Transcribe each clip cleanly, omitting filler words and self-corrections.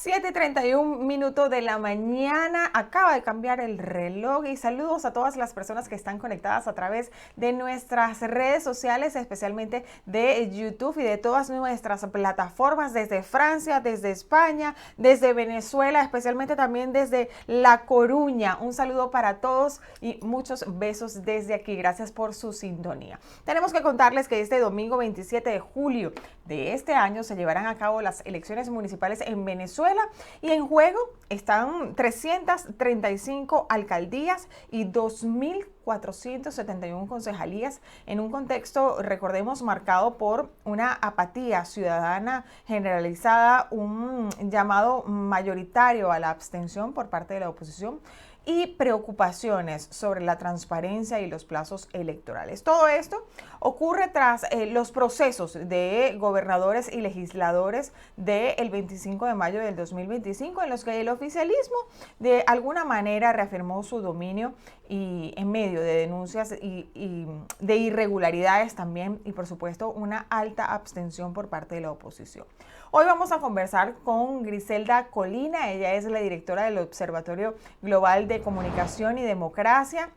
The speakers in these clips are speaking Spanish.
7:31 de la mañana, acaba de cambiar el reloj y saludos a todas las personas que están conectadas a través de nuestras redes sociales, especialmente de YouTube y de todas nuestras plataformas desde Francia, desde España, desde Venezuela, especialmente también desde La Coruña. Un saludo para todos y muchos besos desde aquí. Gracias por su sintonía. Tenemos que contarles que este domingo 27 de julio de este año se llevarán a cabo las elecciones municipales en Venezuela y en juego están 335 alcaldías y 2.471 concejalías en un contexto, recordemos, marcado por una apatía ciudadana generalizada, un llamado mayoritario a la abstención por parte de la oposición y preocupaciones sobre la transparencia y los plazos electorales. Todo esto ocurre tras los procesos de gobernadores y legisladores del 25 de mayo del 2025, en los que el oficialismo de alguna manera reafirmó su dominio y en medio de denuncias y de irregularidades también, y por supuesto una alta abstención por parte de la oposición. Hoy vamos a conversar con Griselda Colina. Ella es la directora del Observatorio Global de Comunicación y Democracia.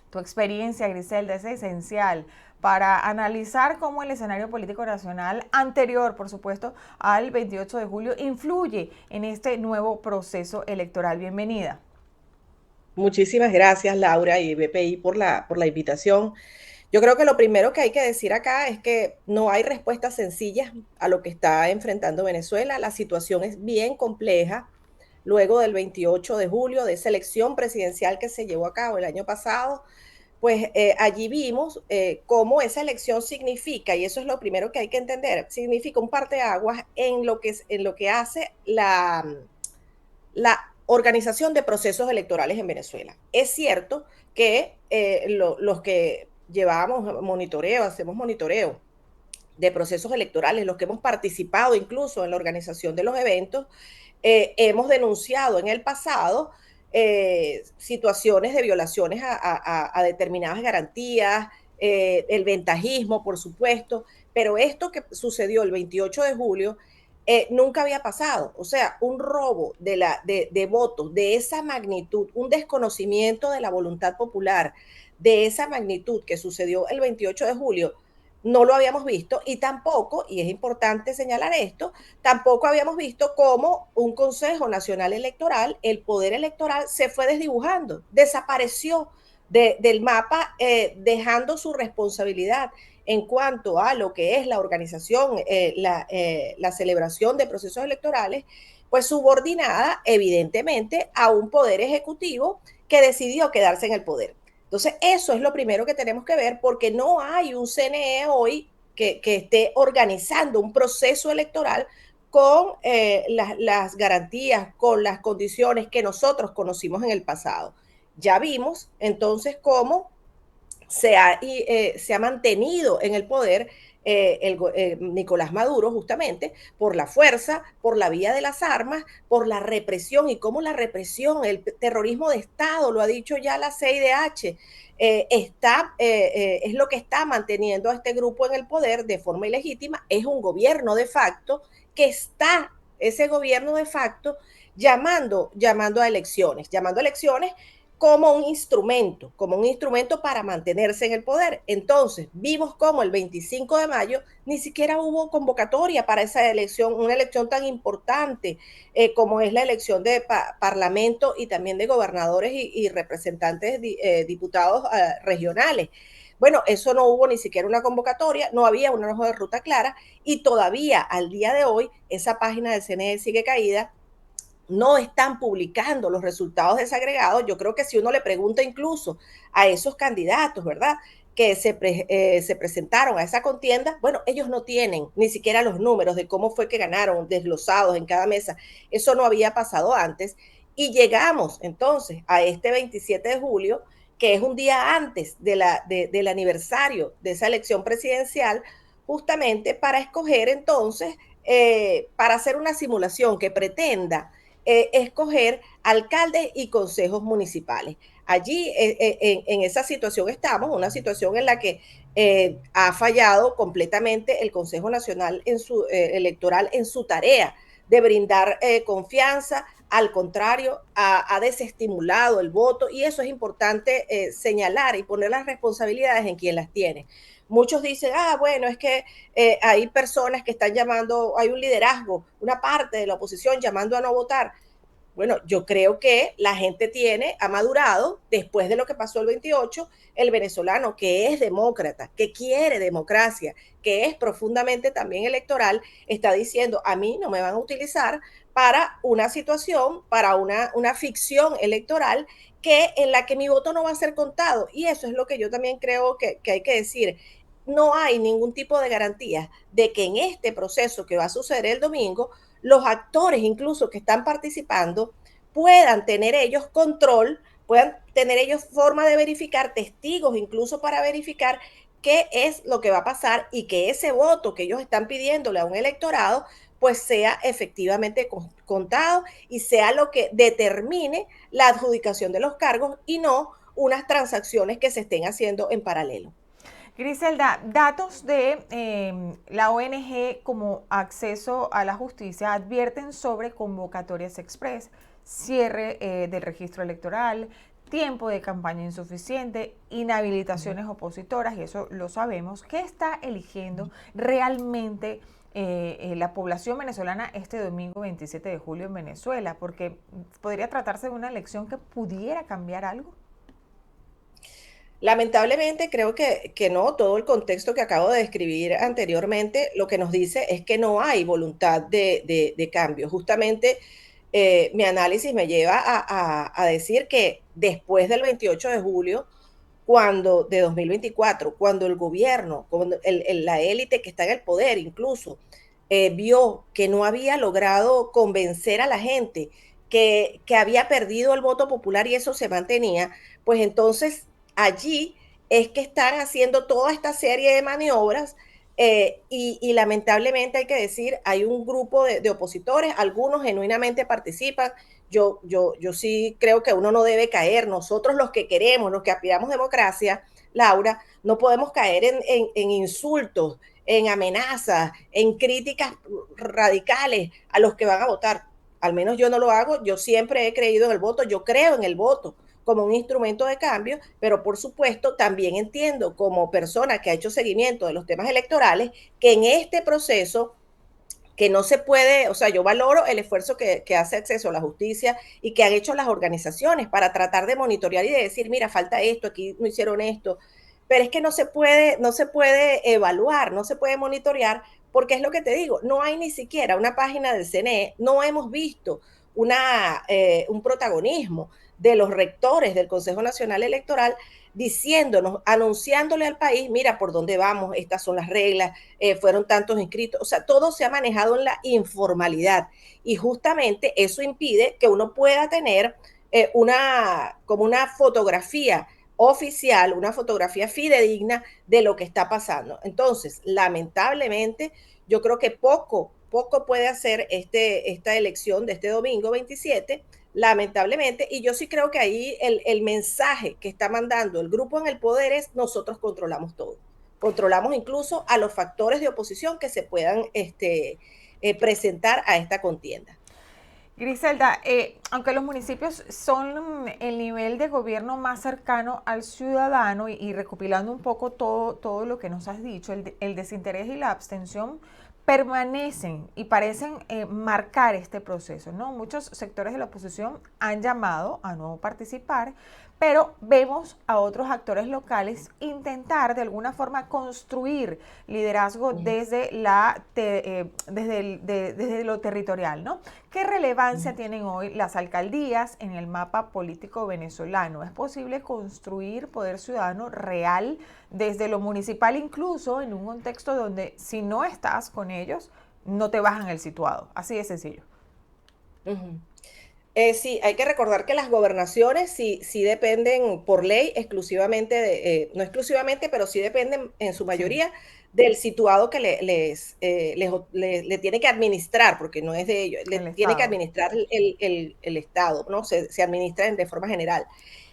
Tu experiencia, Griselda, es esencial para analizar cómo el escenario político nacional anterior, por supuesto, al 28 de julio, influye en este nuevo proceso electoral. Bienvenida. Muchísimas gracias, Laura y BPI por la invitación. Yo creo que lo primero que hay que decir acá es que no hay respuestas sencillas a lo que está enfrentando Venezuela. La situación es bien compleja. Luego del 28 de julio, de esa elección presidencial que se llevó a cabo el año pasado, pues allí vimos cómo esa elección significa, y eso es lo primero que hay que entender, significa un parteaguas en lo que hace la organización de procesos electorales en Venezuela. Es cierto que los que llevamos monitoreo, hacemos monitoreo de procesos electorales, los que hemos participado incluso en la organización de los eventos, hemos denunciado en el pasado situaciones de violaciones a determinadas garantías, el ventajismo, por supuesto, pero esto que sucedió el 28 de julio nunca había pasado. O sea, un robo de votos de esa magnitud, un desconocimiento de la voluntad popular de esa magnitud que sucedió el 28 de julio, no lo habíamos visto y tampoco, y es importante señalar esto, tampoco habíamos visto cómo un Consejo Nacional Electoral, el poder electoral, se fue desdibujando, desapareció del mapa, dejando su responsabilidad en cuanto a lo que es la organización, la celebración de procesos electorales, pues subordinada evidentemente a un poder ejecutivo que decidió quedarse en el poder. Entonces, eso es lo primero que tenemos que ver porque no hay un CNE hoy que esté organizando un proceso electoral con las garantías, con las condiciones que nosotros conocimos en el pasado. Ya vimos entonces cómo se ha mantenido en el poder Nicolás Maduro justamente por la fuerza, por la vía de las armas, por la represión y cómo la represión, el terrorismo de Estado, lo ha dicho ya la CIDH, es lo que está manteniendo a este grupo en el poder de forma ilegítima, es un gobierno de facto que está, ese gobierno de facto, llamando a elecciones como un instrumento para mantenerse en el poder. Entonces, vimos como el 25 de mayo ni siquiera hubo convocatoria para esa elección, una elección tan importante como es la elección de parlamento y también de gobernadores y representantes, diputados regionales. Bueno, eso no hubo ni siquiera una convocatoria, no había una hoja de ruta clara y todavía al día de hoy esa página del CNE sigue caída, no están publicando los resultados desagregados. Yo creo que si uno le pregunta incluso a esos candidatos, ¿verdad? Que se presentaron a esa contienda, bueno, ellos no tienen ni siquiera los números de cómo fue que ganaron desglosados en cada mesa. Eso no había pasado antes. Y llegamos entonces a este 27 de julio, que es un día antes del aniversario de esa elección presidencial, justamente para escoger entonces, para hacer una simulación que pretenda escoger alcaldes y consejos municipales. Allí en esa situación estamos, una situación en la que ha fallado completamente el Consejo Nacional Electoral en su tarea de brindar confianza. Al contrario, ha desestimulado el voto y eso es importante señalar y poner las responsabilidades en quien las tiene. Muchos dicen, bueno, es que hay personas que están llamando, hay un liderazgo, una parte de la oposición llamando a no votar. Bueno, yo creo que la gente ha madurado después de lo que pasó el 28, el venezolano que es demócrata, que quiere democracia, que es profundamente también electoral, está diciendo, a mí no me van a utilizar para una situación, para una ficción electoral en la que mi voto no va a ser contado. Y eso es lo que yo también creo que hay que decir. No hay ningún tipo de garantía de que en este proceso que va a suceder el domingo, los actores incluso que están participando puedan tener ellos control, puedan tener ellos forma de verificar, testigos incluso para verificar qué es lo que va a pasar y que ese voto que ellos están pidiéndole a un electorado pues sea efectivamente contado y sea lo que determine la adjudicación de los cargos y no unas transacciones que se estén haciendo en paralelo. Griselda, datos de la ONG como Acceso a la Justicia advierten sobre convocatorias express, cierre del registro electoral, tiempo de campaña insuficiente, inhabilitaciones opositoras, y eso lo sabemos. ¿Qué está eligiendo realmente la población venezolana este domingo 27 de julio en Venezuela? Porque podría tratarse de una elección que pudiera cambiar algo. Lamentablemente creo que no, todo el contexto que acabo de describir anteriormente lo que nos dice es que no hay voluntad de cambio. Justamente mi análisis me lleva a decir que después del 28 de julio, de 2024, cuando el gobierno, cuando la élite que está en el poder incluso, vio que no había logrado convencer a la gente, que había perdido el voto popular y eso se mantenía, pues entonces allí es que están haciendo toda esta serie de maniobras y lamentablemente hay que decir, hay un grupo de opositores, algunos genuinamente participan. Yo sí creo que uno no debe caer. Nosotros los que queremos, los que aspiramos democracia, Laura, no podemos caer en insultos, en amenazas, en críticas radicales a los que van a votar. Al menos yo no lo hago. Yo siempre he creído en el voto. Yo creo en el voto como un instrumento de cambio, pero por supuesto también entiendo como persona que ha hecho seguimiento de los temas electorales que en este proceso que no se puede, o sea, yo valoro el esfuerzo que hace Acceso a la Justicia y que han hecho las organizaciones para tratar de monitorear y de decir, mira, falta esto, aquí no hicieron esto, pero es que no se puede evaluar, no se puede monitorear, porque es lo que te digo, no hay ni siquiera una página del CNE, no hemos visto un protagonismo de los rectores del Consejo Nacional Electoral diciéndonos, anunciándole al país, mira por dónde vamos, estas son las reglas, fueron tantos inscritos, o sea, todo se ha manejado en la informalidad y justamente eso impide que uno pueda tener como una fotografía oficial, una fotografía fidedigna de lo que está pasando. Entonces, lamentablemente, yo creo que poco puede hacer esta elección de este domingo 27, lamentablemente, y yo sí creo que ahí el mensaje que está mandando el grupo en el poder es nosotros controlamos todo. Controlamos incluso a los factores de oposición que se puedan presentar a esta contienda. Griselda, aunque los municipios son el nivel de gobierno más cercano al ciudadano y recopilando un poco todo lo que nos has dicho, el desinterés y la abstención permanecen y parecen marcar este proceso, ¿no? Muchos sectores de la oposición han llamado a no participar, pero vemos a otros actores locales intentar de alguna forma construir liderazgo desde desde lo territorial, ¿no? ¿Qué relevancia tienen hoy las alcaldías en el mapa político venezolano? ¿Es posible construir poder ciudadano real desde lo municipal, incluso en un contexto donde si no estás con ellos, no te bajan el situado? Así de sencillo. Sí, hay que recordar que las gobernaciones sí dependen por ley exclusivamente, no exclusivamente, pero sí dependen en su Sí, mayoría del situado que le tiene que administrar, porque no es de ellos, le el tiene que Estado. administrar el Estado, ¿no? Se administran de forma general.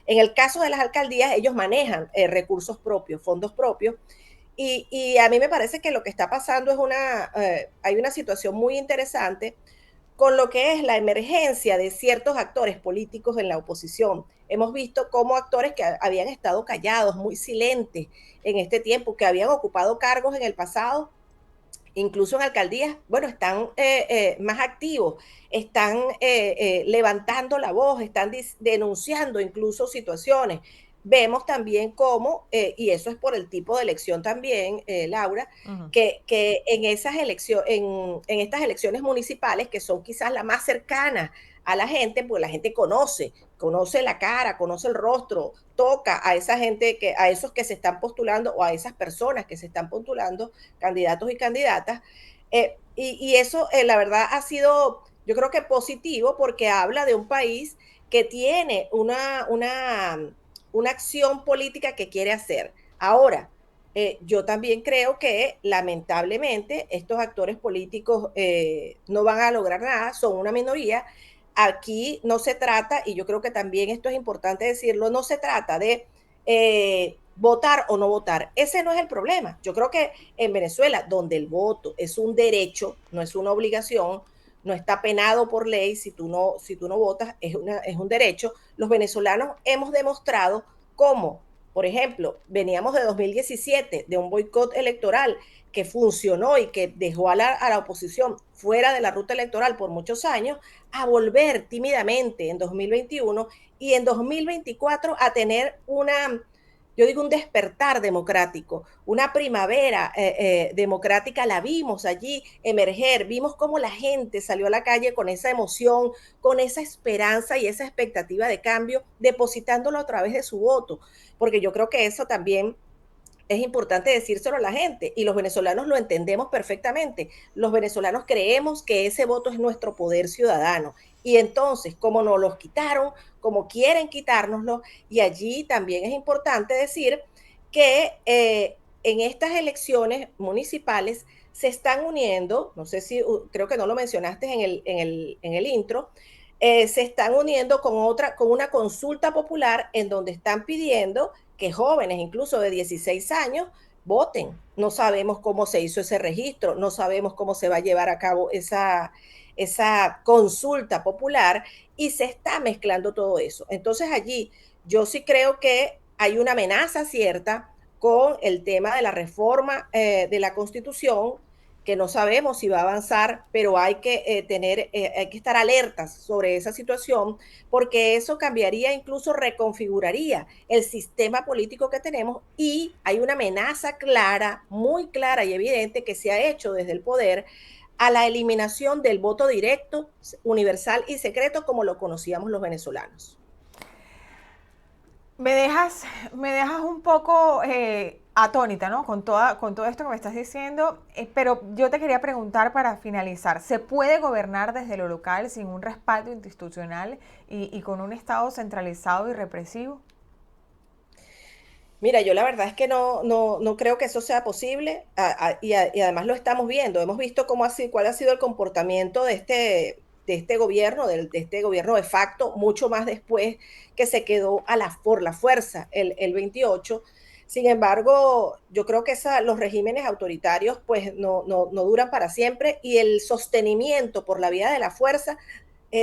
En el caso de las alcaldías, ellos manejan recursos propios, fondos propios, y a mí me parece que lo que está pasando es hay una situación muy interesante con lo que es la emergencia de ciertos actores políticos en la oposición. Hemos visto cómo actores que habían estado callados, muy silentes en este tiempo, que habían ocupado cargos en el pasado, incluso en alcaldías, bueno, están más activos, están levantando la voz, están denunciando incluso situaciones. Vemos también cómo, y eso es por el tipo de elección también, Laura, Ujú. que en, en estas elecciones municipales, que son quizás las más cercanas a la gente, pues la gente conoce la cara, conoce el rostro, toca a esa gente, a esos que se están postulando o a esas personas que se están postulando, candidatos y candidatas. Y eso, la verdad, ha sido, yo creo que positivo porque habla de un país que tiene una acción política que quiere hacer. Ahora, yo también creo que lamentablemente estos actores políticos no van a lograr nada, son una minoría. Aquí no se trata, y yo creo que también esto es importante decirlo, no se trata de votar o no votar. Ese no es el problema. Yo creo que en Venezuela, donde el voto es un derecho, no es una obligación, no está penado por ley, si tú no votas, es un derecho, los venezolanos hemos demostrado cómo, por ejemplo, veníamos de 2017, de un boicot electoral que funcionó y que dejó a la oposición fuera de la ruta electoral por muchos años, a volver tímidamente en 2021 y en 2024 a tener yo digo, un despertar democrático, una primavera democrática, la vimos allí emerger, vimos cómo la gente salió a la calle con esa emoción, con esa esperanza y esa expectativa de cambio, depositándolo a través de su voto, porque yo creo que eso también es importante decírselo a la gente y los venezolanos lo entendemos perfectamente. Los venezolanos creemos que ese voto es nuestro poder ciudadano y entonces, como nos los quitaron, como quieren quitárnoslo, y allí también es importante decir que en estas elecciones municipales se están uniendo, no sé si, creo que no lo mencionaste en el intro, se están uniendo con una consulta popular en donde están pidiendo que jóvenes, incluso de 16 años, voten. No sabemos cómo se hizo ese registro, no sabemos cómo se va a llevar a cabo esa consulta popular y se está mezclando todo eso. Entonces allí yo sí creo que hay una amenaza cierta con el tema de la reforma de la Constitución, que no sabemos si va a avanzar, pero hay que hay que estar alertas sobre esa situación, porque eso cambiaría, incluso reconfiguraría el sistema político que tenemos y hay una amenaza clara, muy clara y evidente que se ha hecho desde el poder a la eliminación del voto directo, universal y secreto como lo conocíamos los venezolanos. Me dejas, me dejas un poco atónita, ¿no? Con todo esto que me estás diciendo, pero yo te quería preguntar para finalizar, ¿se puede gobernar desde lo local sin un respaldo institucional y con un Estado centralizado y represivo? Mira, yo la verdad es que no creo que eso sea posible y además lo estamos viendo. Hemos visto cuál ha sido el comportamiento de este gobierno, de este gobierno de facto, mucho más después que se quedó por la fuerza el 28. Sin embargo, yo creo que los regímenes autoritarios pues no duran para siempre y el sostenimiento por la vía de la fuerza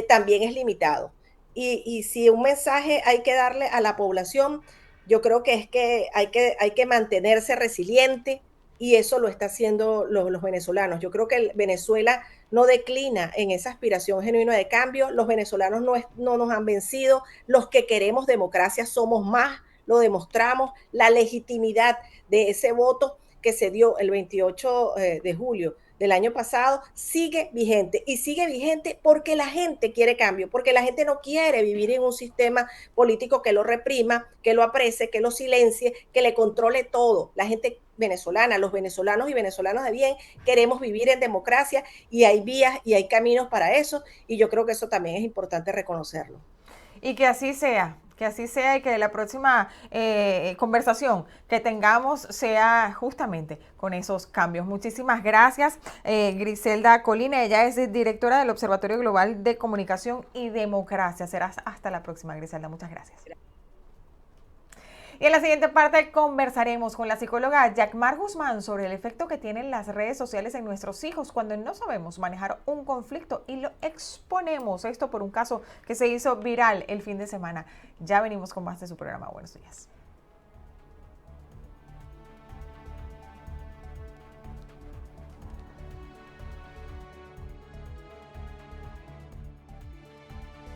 también es limitado. Y si un mensaje hay que darle a la población, yo creo que es que hay que mantenerse resiliente y eso lo está haciendo los venezolanos. Yo creo que Venezuela no declina en esa aspiración genuina de cambio. Los venezolanos no nos han vencido. Los que queremos democracia somos más, lo demostramos. La legitimidad de ese voto que se dio el 28 de julio del año pasado sigue vigente y sigue vigente porque la gente quiere cambio, porque la gente no quiere vivir en un sistema político que lo reprima, que lo aprese, que lo silencie, que le controle todo. La gente venezolana, los venezolanos y venezolanas de bien, queremos vivir en democracia y hay vías y hay caminos para eso y yo creo que eso también es importante reconocerlo. Y que así sea y que la próxima conversación que tengamos sea justamente con esos cambios. Muchísimas gracias, Griselda Colina. Ella es directora del Observatorio Global de Comunicación y Democracia. Será hasta la próxima, Griselda. Muchas gracias. Y en la siguiente parte conversaremos con la psicóloga Jacmar Guzmán sobre el efecto que tienen las redes sociales en nuestros hijos cuando no sabemos manejar un conflicto y lo exponemos. Esto por un caso que se hizo viral el fin de semana. Ya venimos con más de su programa. Buenos días.